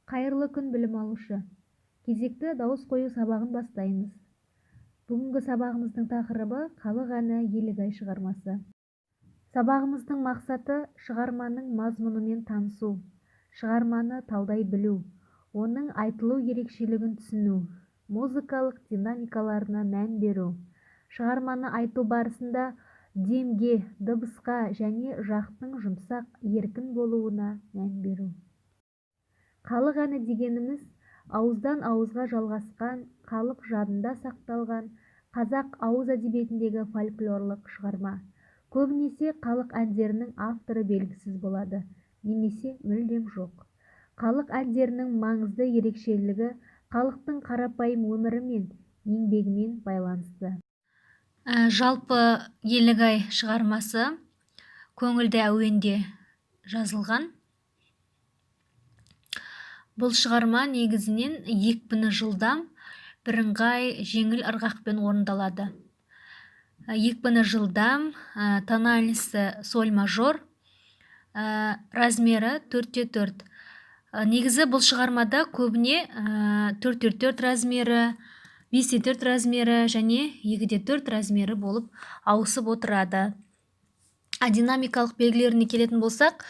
Қайырлы күн білім алушы. Кезекті дауыс қою сабағын бастаймыз. Бүгінгі сабағымыздың тақырыбы халық әні Елігай шығармасы. Сабағымыздың мақсаты шығарманың мазмұнымен танысу, шығарманы талдай білу, оның айтылу ерекшелігін түсіну, музыкалық динамикаларына мән беру, шығарманы айту барысында демге, дыбысқа және жақтың жұмсақ, еркін болуына мән беру. Халық әні дегеніміз ауыздан ауызға жалғасқан, халық жадында сақталған қазақ ауыз әдебиетіндегі фольклорлық шығарма. Көбінесе халық әндерінің авторы белгісіз болады, немесе мүлдем жоқ. Халық әндерінің маңызды ерекшелігі халықтың қарапайым өмірі мен еңбегімен байланысты. Жалпы Елігай шығармасы көңілді әуенде жазылған. Бұл шығарма негізінен екпіні жылдам, бірыңғай жеңіл ырғақпен орындалады. Екпіні жылдам, тональності соль мажор, размері 4/4. Негізі бұл шығармада көбіне 4/4 размері, 5/4 размері және 2/4 размері болып ауысып отырады. Динамикалық белгілеріне келетін болсақ,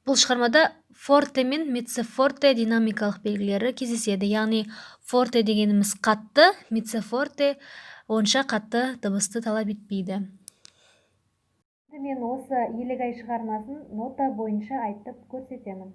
бұл шығармада форте мен меццофорте динамикалық белгілері кездеседі. Яғни форте дегеніміз қатты, меццофорте онша қатты дыбысты талап етпейді. Мен осы Елігай шығармасын нота бойынша айтып көрсетемін.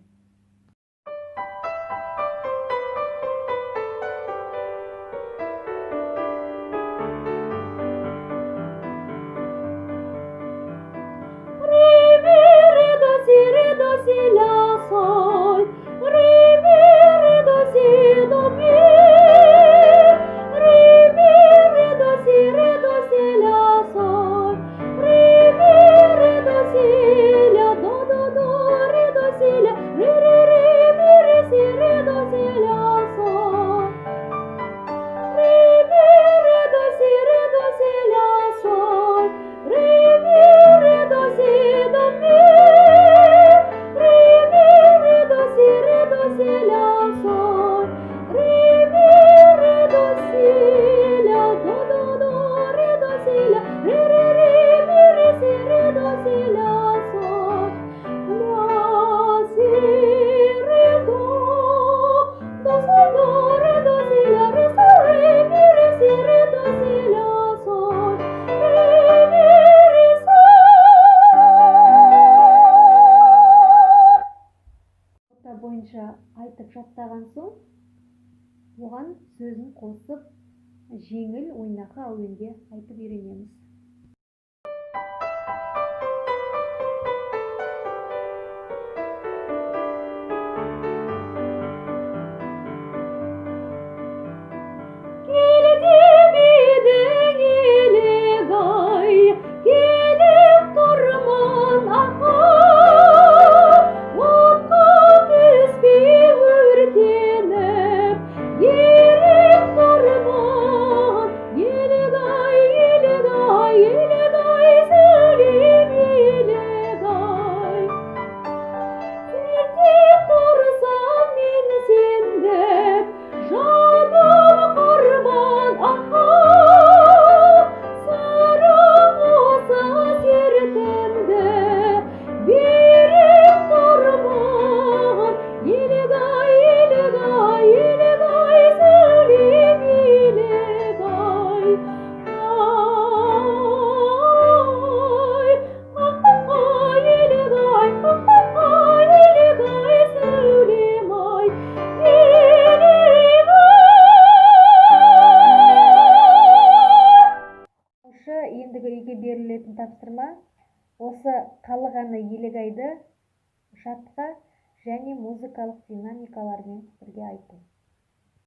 Бойынша айтып жаттаған соң, оған сөзін қосып, жеңіл ойнақы әуенде айтып үйренеміз. Ендігі үйге берілетін тапсырма осы халық әні Елігайды жатқа және музыкалық динамикалармен бірге айту.